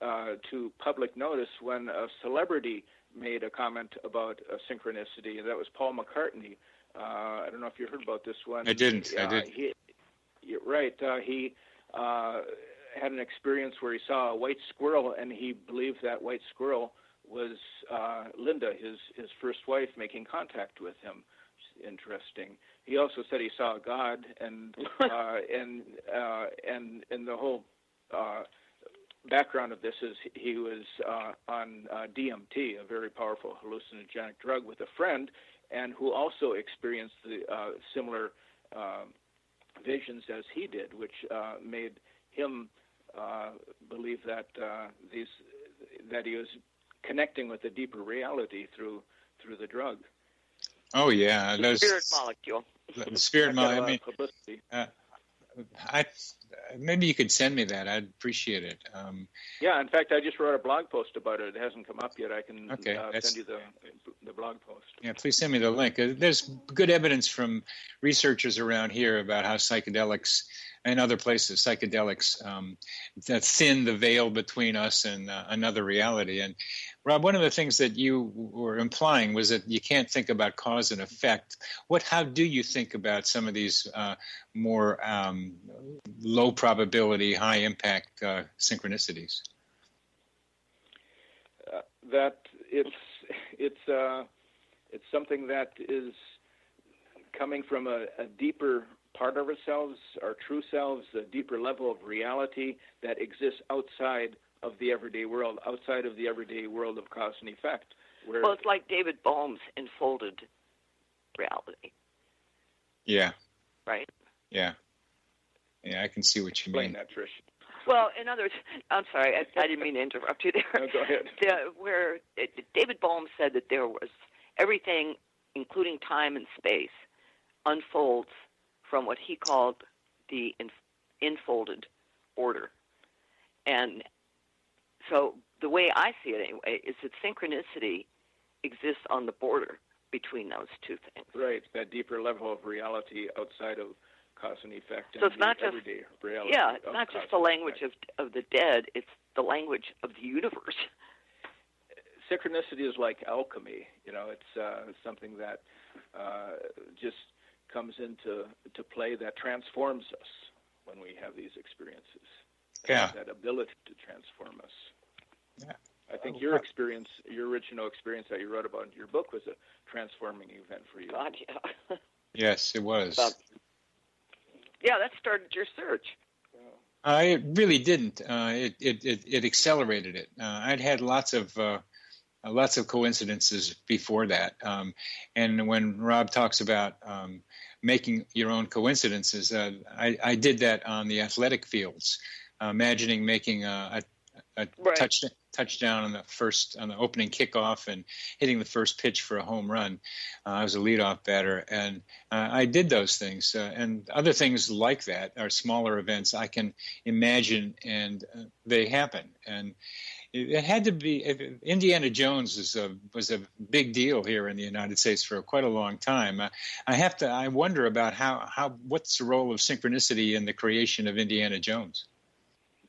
to public notice when a celebrity made a comment about a synchronicity, and that was Paul McCartney. I don't know if you heard about this one. I didn't. I did. You're right. He had an experience where he saw a white squirrel, and he believed that white squirrel was Linda, his first wife, making contact with him. Interesting. He also said he saw God, and the whole background of this is he was on DMT, a very powerful hallucinogenic drug, with a friend, and who also experienced the similar visions as he did, which made him believe that that he was connecting with a deeper reality through the drug. Oh yeah, the spirit molecule. The spirit molecule. I mean, maybe you could send me that. I'd appreciate it. Yeah, in fact, I just wrote a blog post about it. It hasn't come up yet. I can send you the blog post. Yeah, please send me the link. There's good evidence from researchers around here about how psychedelics and other places, psychedelics that thin the veil between us and another reality. And Rob, one of the things that you were implying was that you can't think about cause and effect. How do you think about some of these more low probability, high impact synchronicities? That it's something that is coming from a deeper part of ourselves, our true selves, a deeper level of reality that exists outside of the everyday world, outside of the everyday world of cause and effect. Well, it's like David Bohm's enfolded reality. Yeah. Right? Yeah. Yeah, I can see what you mean. Explain that, Trish. Well, in other words, I'm sorry, I didn't mean to interrupt you there. No, go ahead. David Bohm said that there was everything, including time and space, unfolds from what he called the enfolded order. And so the way I see it anyway is that synchronicity exists on the border between those two things. Right, that deeper level of reality outside of cause and effect. So it's not just everyday reality. Yeah, it's not just the language of the dead, it's the language of the universe. Synchronicity is like alchemy. It's something that just comes into play that transforms us when we have these experiences. Yeah. That ability to transform us. Yeah. I think your experience, your original experience that you wrote about in your book, was a transforming event for you. God, yeah. Yes, it was. Yeah, that started your search. It really didn't. It accelerated it. I'd had lots of coincidences before that. And when Rob talks about making your own coincidences, I did that on the athletic fields, imagining making a touchdown on the opening kickoff and hitting the first pitch for a home run. I was a leadoff batter, and I did those things. And other things like that are smaller events I can imagine, and they happen. And it had to be. Indiana Jones was a big deal here in the United States for quite a long time. I wonder about what's the role of synchronicity in the creation of Indiana Jones.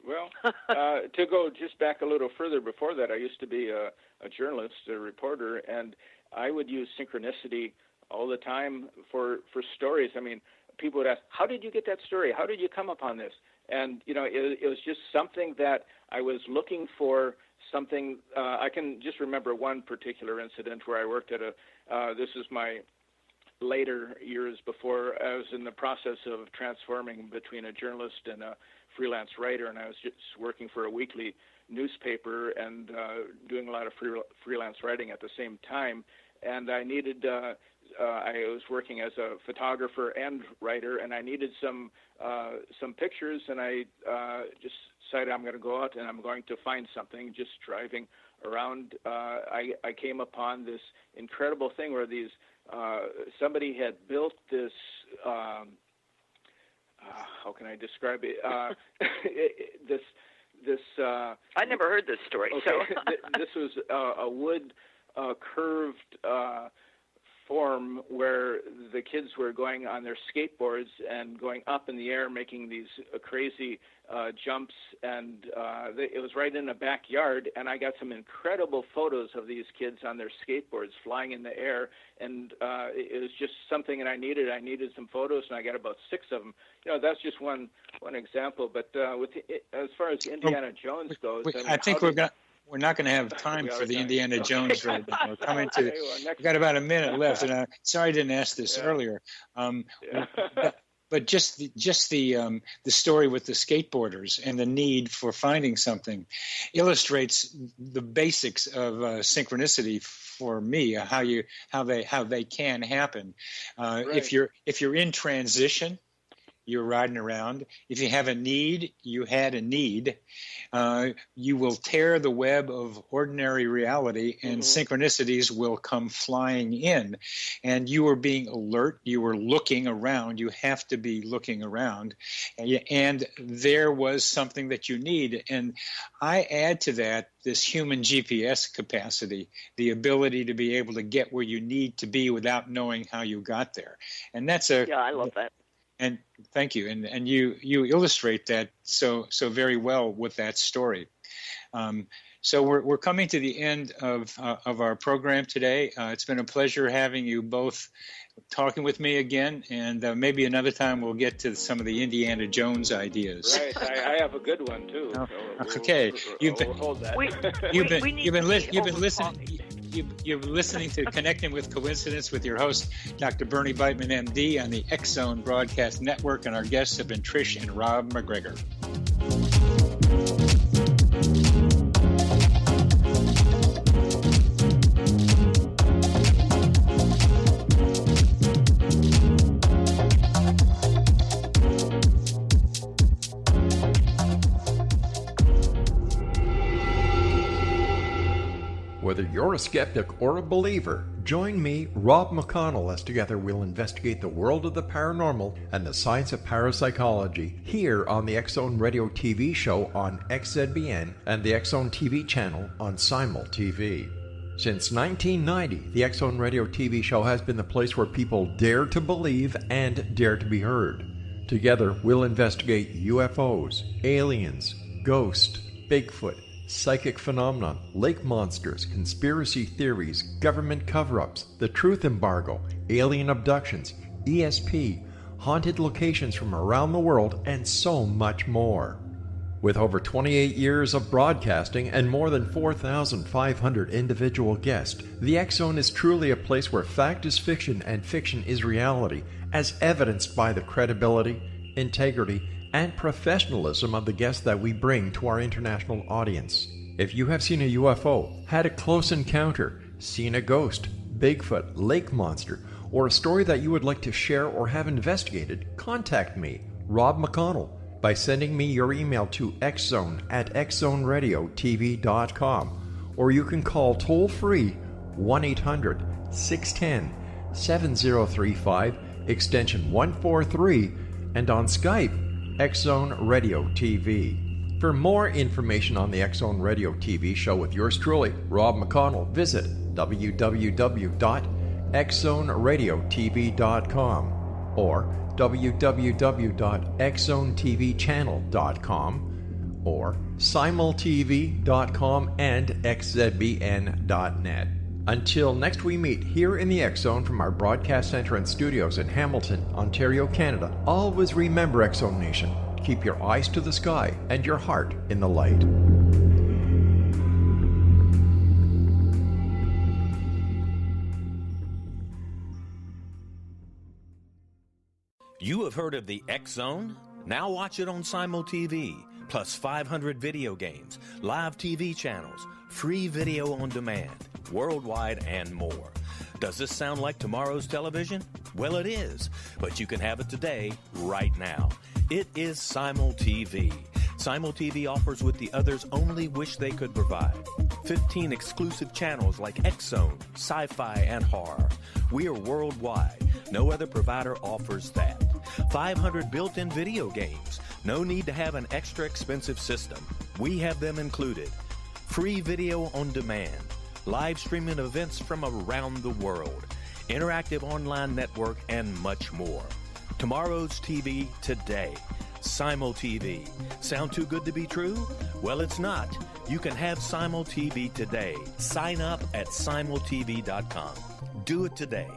Well, to go just back a little further before that, I used to be a journalist, a reporter, and I would use synchronicity all the time for stories. I mean, people would ask, how did you get that story? How did you come upon this? And, it was just something that I was looking for, something. I can just remember one particular incident where I worked at this is my later years, before I was in the process of transforming between a journalist and a freelance writer, and I was just working for a weekly newspaper and doing a lot of freelance writing at the same time. And I needed, I was working as a photographer and writer, and I needed some pictures, and I just decided I'm going to go out and I'm going to find something. Just driving around, I came upon this incredible thing where these somebody had built this. How can I describe it? This. I never heard this story. Okay, So this was a wood curved form where the kids were going on their skateboards and going up in the air, making these crazy jumps, and it was right in the backyard, and I got some incredible photos of these kids on their skateboards flying in the air, and it was just something that I needed. I needed some photos, and I got about 6 of them. That's just one example, but as far as Indiana Jones goes, I think we're not going to have time for the Indiana Jones right now. We're coming to. We've got about a minute left, and sorry I didn't ask this earlier. But just the story with the skateboarders and the need for finding something illustrates the basics of synchronicity for me. How they can happen. Right. If you're in transition, you're riding around. If you have a need, you had a need. You will tear the web of ordinary reality, and synchronicities will come flying in. And you are being alert. You are looking around. You have to be looking around. And there was something that you need. And I add to that this human GPS capacity, the ability to be able to get where you need to be without knowing how you got there. And that's I love that. And thank you. And you illustrate that so very well with that story. So we're coming to the end of our program today. It's been a pleasure having you both talking with me again, and maybe another time we'll get to some of the Indiana Jones ideas. Right, I have a good one too. Oh, so okay, we'll hold that. You've been listening to Connecting with Coincidence with your host, Dr. Bernie Beitman, MD, on the X-Zone Broadcast Network, and our guests have been Trish and Rob MacGregor. Whether you're a skeptic or a believer, join me, Rob McConnell, as together we'll investigate the world of the paranormal and the science of parapsychology here on the X-Zone Radio TV show on XZBN and the X-Zone TV channel on Simul TV. Since 1990, the X-Zone Radio TV show has been the place where people dare to believe and dare to be heard. Together, we'll investigate UFOs, aliens, ghosts, Bigfoot, psychic phenomenon, lake monsters, conspiracy theories, government cover-ups, the truth embargo, alien abductions, ESP, haunted locations from around the world, and so much more. With over 28 years of broadcasting and more than 4,500 individual guests, the X-Zone is truly a place where fact is fiction and fiction is reality, as evidenced by the credibility, integrity, and professionalism of the guests that we bring to our international audience. If you have seen a UFO, had a close encounter, seen a ghost, Bigfoot, lake monster, or a story that you would like to share or have investigated, contact me, Rob McConnell, by sending me your email to xzone@xzoneradiotv.com, or you can call toll-free 1-800-610-7035, extension 143, and on Skype, X-Zone Radio TV. For more information on the X-Zone Radio TV show with yours truly, Rob McConnell, visit www.xzoneradiotv.com or www.xzonetvchannel.com or simultv.com and xzbn.net. Until next we meet here in the X-Zone from our broadcast center and studios in Hamilton, Ontario, Canada, always remember, X-Zone Nation, keep your eyes to the sky and your heart in the light. You have heard of the X Zone? Now watch it on Simul TV, plus 500 video games, live TV channels, free video on demand, worldwide, and more. Does this sound like tomorrow's television? Well, it is, but you can have it today, right now. It is Simul TV. Simul TV offers what the others only wish they could provide. 15 exclusive channels like X-Zone, Sci-Fi, and Horror. We are worldwide. No other provider offers that. 500 built-in video games. No need to have an extra expensive system. We have them included. Free video on demand. Live streaming events from around the world. Interactive online network, and much more. Tomorrow's TV today. Simul TV. Sound too good to be true? Well, it's not. You can have Simul TV today. Sign up at simultv.com. Do it today.